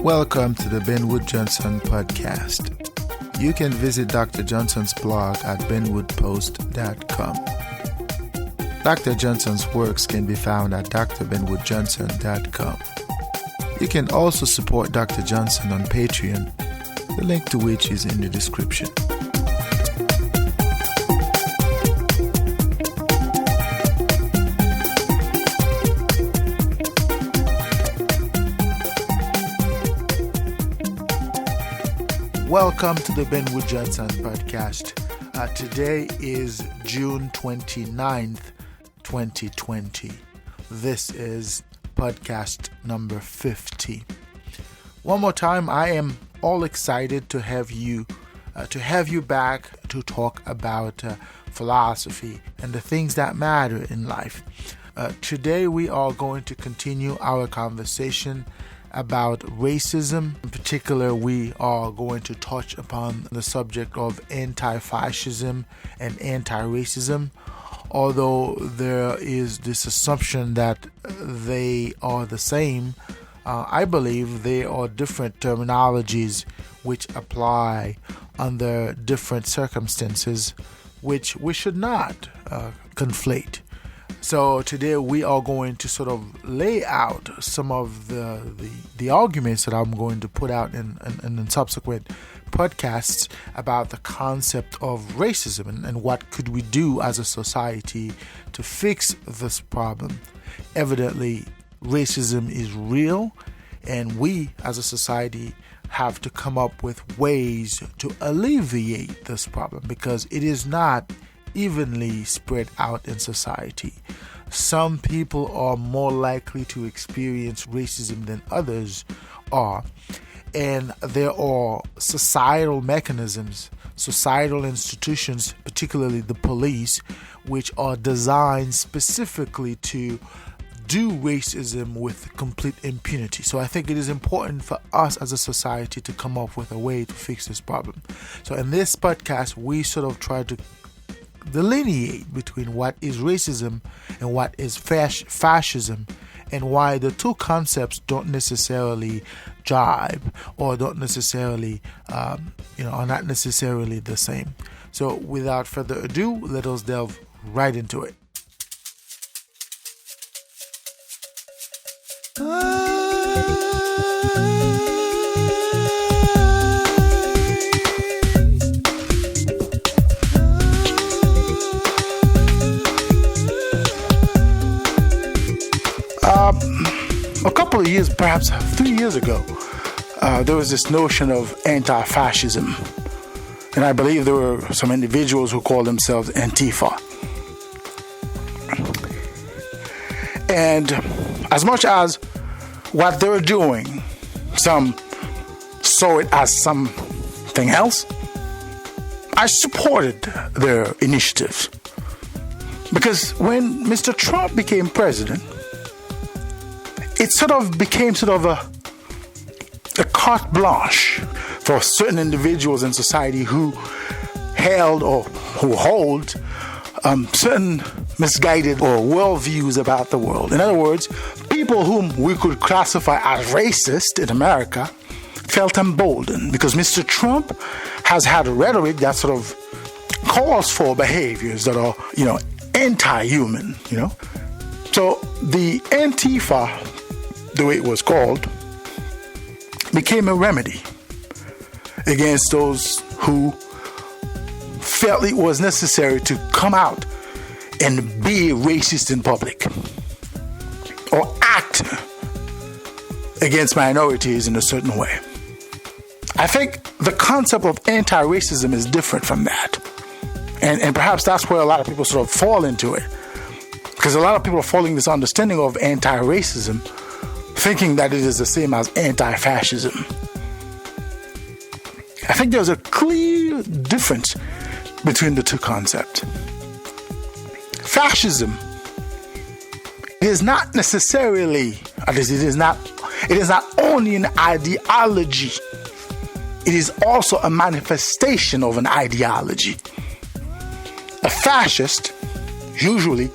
Welcome to the Ben Wood Johnson podcast. You can visit Dr. Johnson's blog at benwoodpost.com. Dr. Johnson's works can be found at drbenwoodjohnson.com. You can also support Dr. Johnson on Patreon, the link to which is in the description. Welcome to the Ben Wood Johnson podcast. Today is June 29th, 2020. This is podcast number 50. One more time, I am all excited to have you back to talk about philosophy and the things that matter in life. Today we are going to continue our conversation about racism. In particular, we are going to touch upon the subject of anti-fascism and anti-racism. Although there is this assumption that they are the same, I believe they are different terminologies which apply under different circumstances, which we should not conflate. So today we are going to sort of lay out some of the arguments that I'm going to put out in subsequent podcasts about the concept of racism and what could we do as a society to fix this problem. Evidently, racism is real, and we as a society have to come up with ways to alleviate this problem because it is not evenly spread out in society. Some people are more likely to experience racism than others are, and there are societal mechanisms, societal institutions, particularly the police, which are designed specifically to do racism with complete impunity. So I think it is important for us as a society to come up with a way to fix this problem. So in this podcast, we sort of try to delineate between what is racism and what is fascism, and why the two concepts don't necessarily jibe or don't necessarily are not necessarily the same. So without further ado, let us delve right into it. A couple of years, perhaps 3 years ago, there was this notion of anti-fascism. And I believe there were some individuals who called themselves Antifa. And as much as what they were doing, some saw it as something else, I supported their initiatives. Because when Mr. Trump became president, it sort of became a carte blanche for certain individuals in society who held or who hold certain misguided or worldviews about the world. In other words, people whom we could classify as racist in America felt emboldened because Mr. Trump has had a rhetoric that sort of calls for behaviors that are, anti-human, So the Antifa, the way it was called, became a remedy against those who felt it was necessary to come out and be racist in public or act against minorities in a certain way. I think the concept of anti-racism is different from that. And perhaps that's where a lot of people sort of fall into it. Because a lot of people are following this understanding of anti-racism, thinking that it is the same as anti-fascism. I think there's a clear difference between the two concepts. Fascism is not necessarily, it is not only an ideology, it is also a manifestation of an ideology. A fascist usually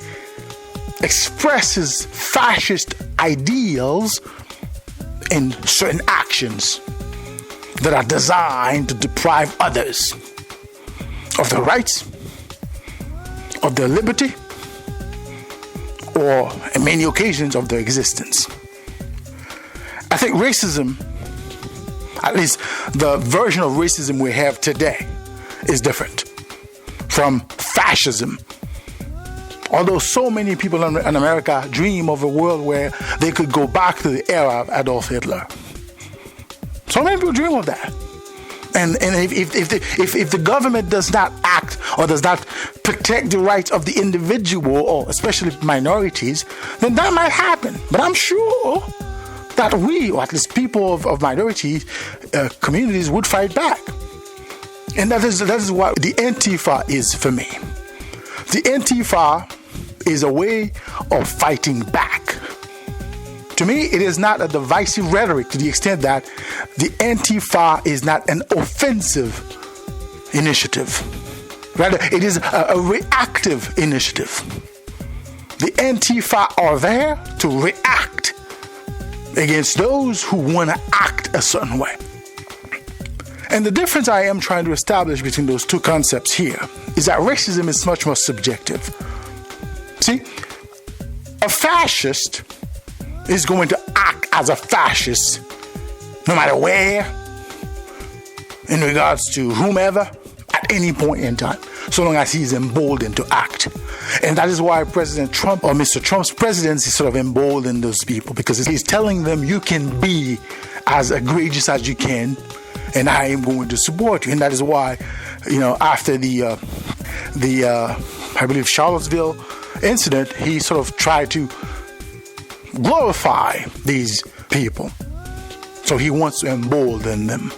expresses fascist ideals in certain actions that are designed to deprive others of their rights, of their liberty, or in many occasions of their existence. I think racism, at least the version of racism we have today, is different from fascism. Although so many people in America dream of a world where they could go back to the era of Adolf Hitler. So many people dream of that. And if the government does not act or does not protect the rights of the individual, or especially minorities, then that might happen. But I'm sure that we, or at least people of minority communities, would fight back. And that is what the Antifa is for me. The Antifa is a way of fighting back. To me, it is not a divisive rhetoric to the extent that the Antifa is not an offensive initiative. Rather, it is a reactive initiative. The Antifa are there to react against those who want to act a certain way. And the difference I am trying to establish between those two concepts here is that racism is much more subjective. See, a fascist is going to act as a fascist no matter where, in regards to whomever, at any point in time, so long as he's emboldened to act. And that is why President Trump, or Mr. Trump's presidency, sort of emboldened those people, because he's telling them, you can be as egregious as you can, and I am going to support you. And that is why, after the I believe Charlottesville incident, he sort of tried to glorify these people. So he wants to embolden them.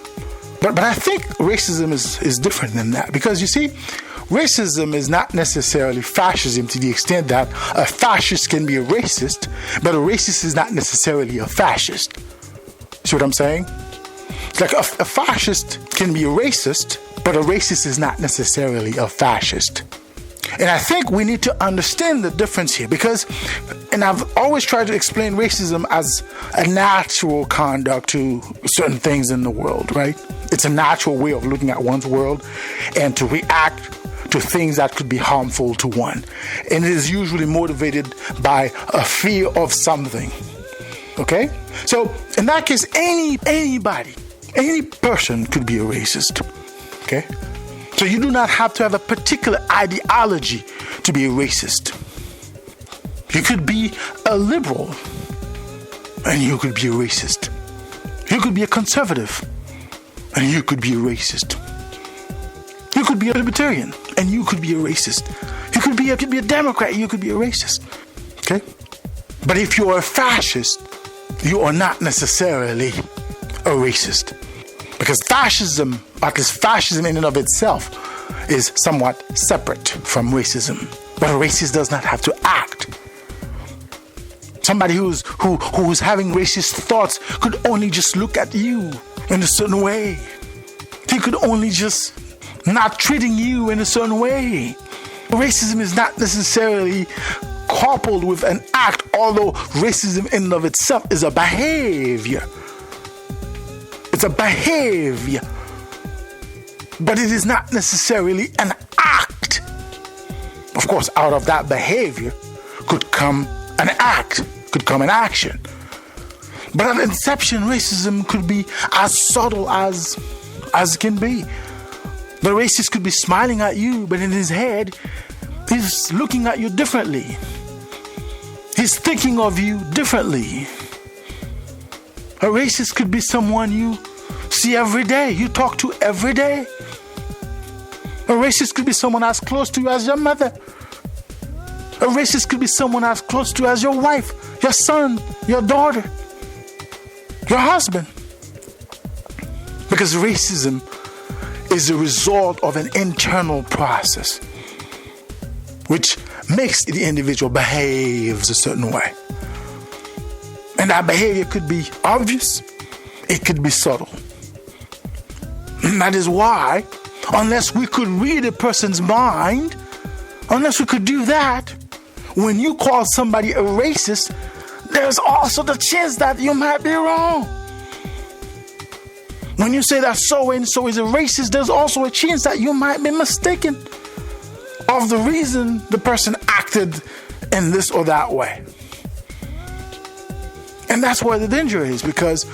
But I think racism is different than that, because you see, racism is not necessarily fascism to the extent that a fascist can be a racist, but a racist is not necessarily a fascist. See what I'm saying? It's like a fascist can be a racist, but a racist is not necessarily a fascist. And I think we need to understand the difference here, because, and I've always tried to explain racism as a natural conduct to certain things in the world, right? It's a natural way of looking at one's world and to react to things that could be harmful to one. And it is usually motivated by a fear of something. Okay? So in that case, anybody, any person could be a racist. Okay? So you do not have to have a particular ideology to be a racist. You could be a liberal and you could be a racist. You could be a conservative and you could be a racist. You could be a libertarian and you could be a racist. You could be a Democrat and you could be a racist. Okay? But if you're a fascist, you are not necessarily a racist. Because fascism, at least fascism in and of itself, is somewhat separate from racism. But a racist does not have to act. Somebody who's having racist thoughts could only just look at you in a certain way. He could only just not treating you in a certain way. Racism is not necessarily coupled with an act, although racism in and of itself is a behavior. It's a behavior, but it is not necessarily an act. Of course, out of that behavior could come an act, could come an action. But at inception, racism could be as subtle as it can be. The racist could be smiling at you, but in his head, he's looking at you differently. He's thinking of you differently. A racist could be someone you see every day, you talk to every day. A racist could be someone as close to you as your mother. A racist could be someone as close to you as your wife, your son, your daughter, your husband. Because racism is the result of an internal process which makes the individual behave a certain way. And that behavior could be obvious, it could be subtle. And that is why, unless we could read a person's mind, unless we could do that, when you call somebody a racist, there's also the chance that you might be wrong. When you say that so-and-so is a racist, there's also a chance that you might be mistaken of the reason the person acted in this or that way. And that's where the danger is, because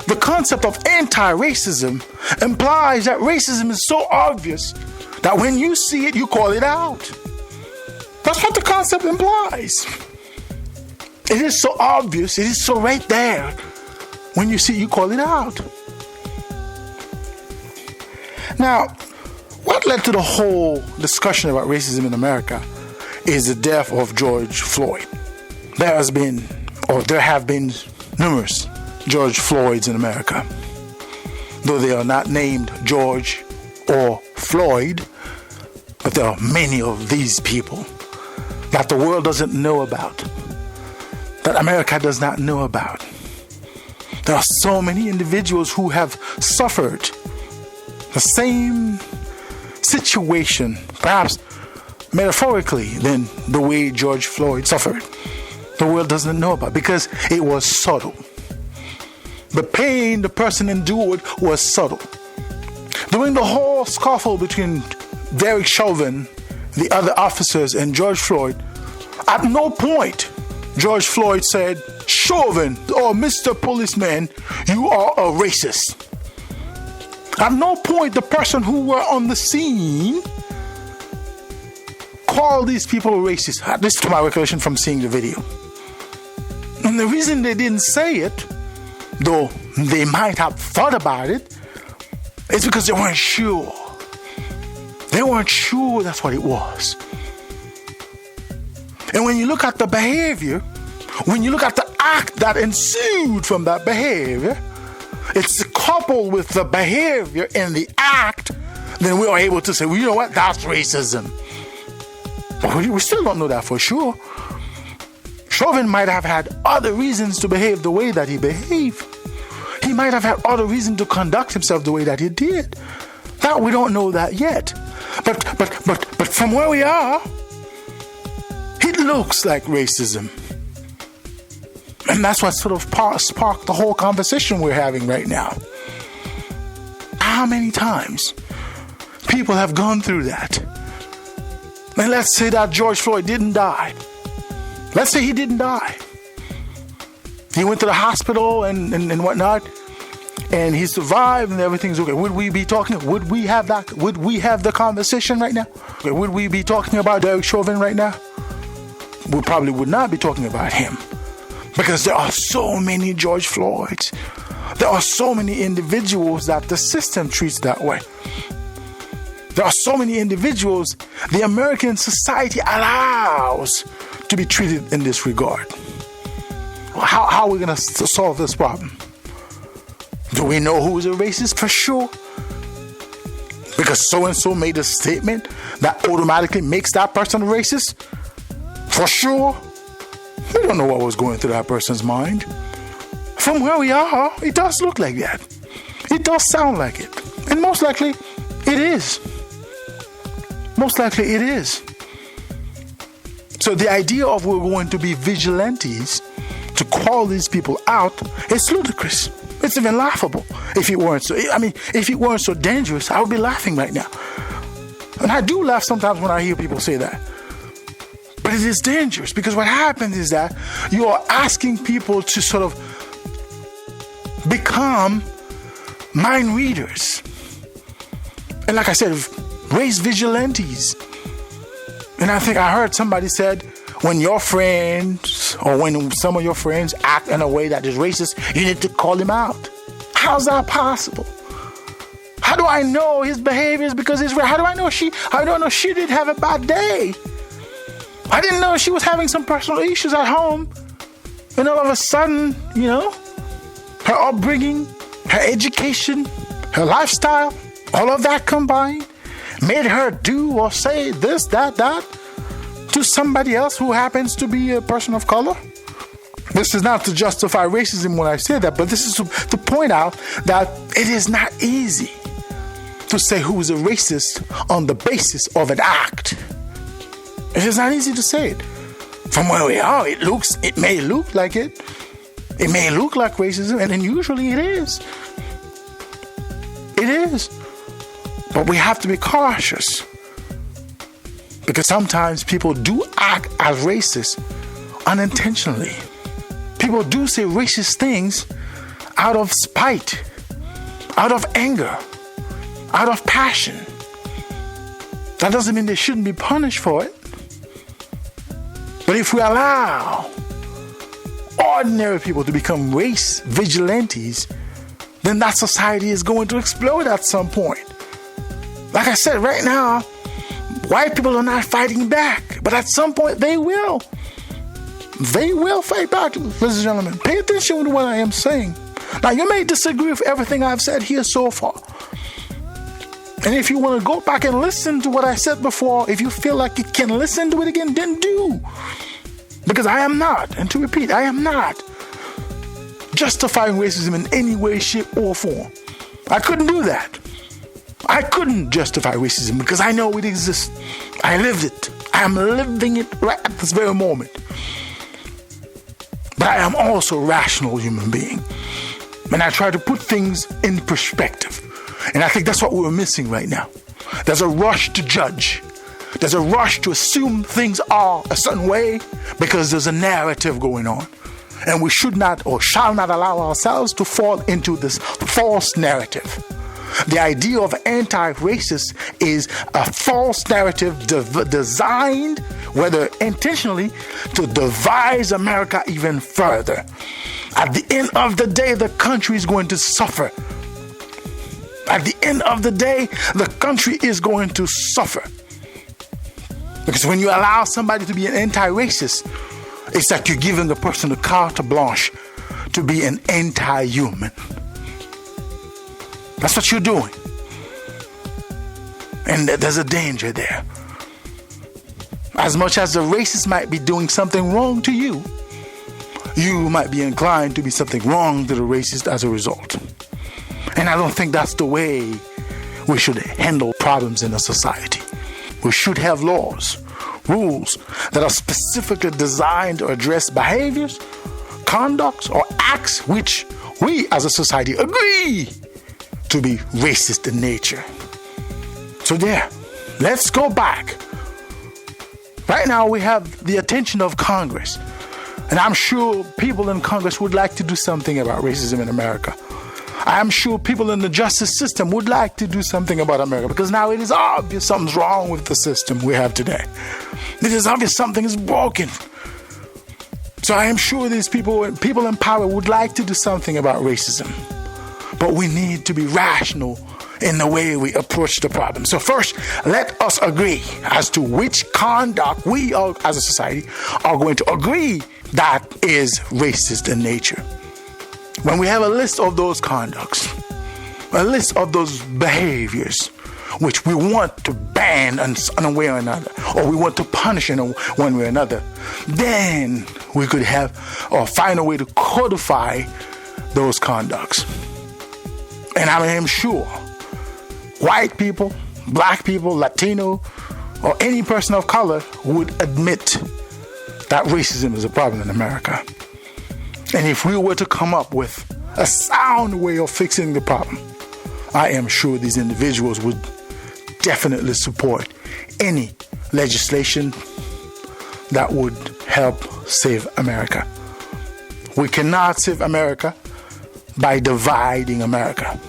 the concept of anti-racism implies that racism is so obvious that when you see it, you call it out. That's what the concept implies. It is so obvious, it is so right there. When you see it, you call it out. Now, what led to the whole discussion about racism in America is the death of George Floyd. There have been numerous George Floyds in America. Though they are not named George or Floyd, but there are many of these people that the world doesn't know about, that America does not know about. There are so many individuals who have suffered the same situation, perhaps metaphorically, than the way George Floyd suffered. The world doesn't know about, because it was subtle. The pain the person endured was subtle. During the whole scuffle between Derek Chauvin, the other officers, and George Floyd, at no point George Floyd said, "Chauvin, or Mr. Policeman, you are a racist." At no point the person who were on the scene called these people racist, at least to my recollection from seeing the video. And the reason they didn't say it, though they might have thought about it, is because they weren't sure. They weren't sure that's what it was. And when you look at the behavior, when you look at the act that ensued from that behavior, it's coupled with the behavior and the act, then we are able to say, well, you know what, that's racism. But we still don't know that for sure. Chauvin might have had other reasons to behave the way that he behaved. He might have had other reasons to conduct himself the way that he did. That we don't know that yet. But from where we are, it looks like racism. And that's what sort of sparked the whole conversation we're having right now. How many times people have gone through that? And let's say that George Floyd didn't die. Let's say he didn't die. He went to the hospital and whatnot, and he survived and everything's okay. Would we be talking? Would we have the conversation right now? Would we be talking about Derek Chauvin right now? We probably would not be talking about him. Because there are so many George Floyds. There are so many individuals that the system treats that way. There are so many individuals the American society allows to be treated in this regard. How are we going to solve this problem? Do we know who is a racist? For sure. Because so-and-so made a statement that automatically makes that person a racist? For sure. We don't know what was going through that person's mind. From where we are, it does look like that. It does sound like it. And most likely, it is. Most likely, it is. So the idea of we're going to be vigilantes to call these people out is ludicrous. It's even laughable. If it weren't so dangerous, I would be laughing right now. And I do laugh sometimes when I hear people say that. But it is dangerous, because what happens is that you are asking people to sort of become mind readers. And like I said, raise vigilantes. And I think I heard somebody said, when your friends or when some of your friends act in a way that is racist, you need to call him out. How's that possible? How do I know his behavior is because he's racist? How do I know she did have a bad day? I didn't know she was having some personal issues at home. And all of a sudden, her upbringing, her education, her lifestyle, all of that combined made her do or say this, that to somebody else who happens to be a person of color. This is not to justify racism when I say that, but this is to point out that it is not easy to say who is a racist on the basis of an act. It is not easy to say it. From where we are, it may look like it. It may look like racism, and usually it is. It is. But we have to be cautious. Because sometimes people do act as racist unintentionally. People do say racist things out of spite, out of anger, out of passion. That doesn't mean they shouldn't be punished for it. But if we allow ordinary people to become race vigilantes, then that society is going to explode at some point. Like I said, right now, white people are not fighting back, but at some point they will. They will fight back, ladies and gentlemen. Pay attention to what I am saying. Now, you may disagree with everything I've said here so far. And if you want to go back and listen to what I said before, if you feel like you can listen to it again, then do. Because I am not, and to repeat, I am not justifying racism in any way, shape, or form. I couldn't do that. I couldn't justify racism because I know it exists. I lived it. I am living it right at this very moment. But I am also a rational human being. And I try to put things in perspective. And I think that's what we're missing right now. There's a rush to judge. There's a rush to assume things are a certain way because there's a narrative going on. And we should not or shall not allow ourselves to fall into this false narrative. The idea of anti-racist is a false narrative designed, whether intentionally, to divide America even further. At the end of the day, the country is going to suffer. At the end of the day, the country is going to suffer. Because when you allow somebody to be an anti-racist, it's like you're giving a person a carte blanche to be an anti-human. That's what you're doing. And there's a danger there. As much as the racist might be doing something wrong to you, you might be inclined to be something wrong to the racist as a result. And I don't think that's the way we should handle problems in a society. We should have laws, rules that are specifically designed to address behaviors, conducts, or acts which we as a society agree to be racist in nature. So there, let's go back. Right now we have the attention of Congress. And I'm sure people in Congress would like to do something about racism in America. I'm sure people in the justice system would like to do something about America because now it is obvious something's wrong with the system we have today. It is obvious something is broken. So I am sure these people in power would like to do something about racism. But we need to be rational in the way we approach the problem. So first, let us agree as to which conduct we are, as a society, are going to agree that is racist in nature. When we have a list of those conducts, a list of those behaviors which we want to ban in one way or another, or we want to punish in one way or another, then we could have or find a way to codify those conducts. And I am sure white people, black people, Latino, or any person of color would admit that racism is a problem in America. And if we were to come up with a sound way of fixing the problem, I am sure these individuals would definitely support any legislation that would help save America. We cannot save America by dividing America.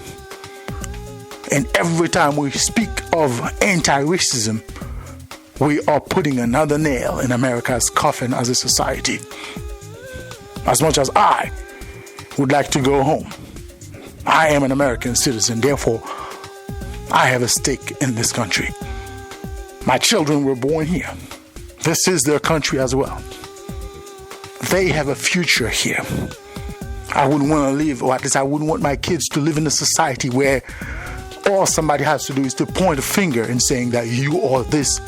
And every time we speak of anti-racism, we are putting another nail in America's coffin as a society. As much as I would like to go home, I am an American citizen, therefore I have a stake in this country. My children were born here. This is their country as well. They have a future here. I wouldn't want to live, or at least I wouldn't want my kids to live in a society where all somebody has to do is to point a finger and saying that you are this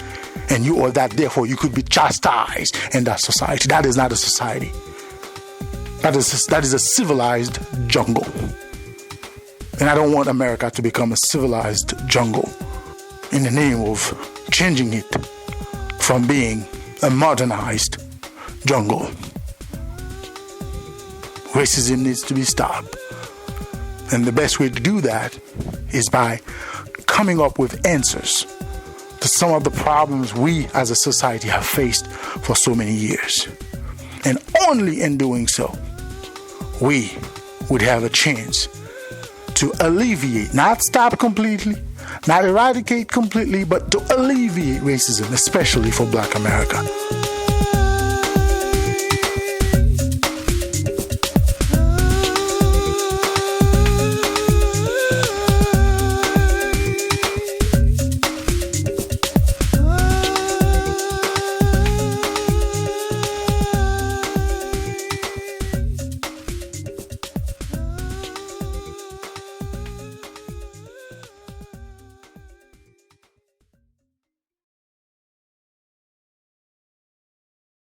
and you are that, therefore you could be chastised in that society. That is not a society. That is a civilized jungle. And I don't want America to become a civilized jungle in the name of changing it from being a modernized jungle. Racism needs to be stopped. And the best way to do that is by coming up with answers to some of the problems we as a society have faced for so many years. And only in doing so, we would have a chance to alleviate, not stop completely, not eradicate completely, but to alleviate racism, especially for Black America.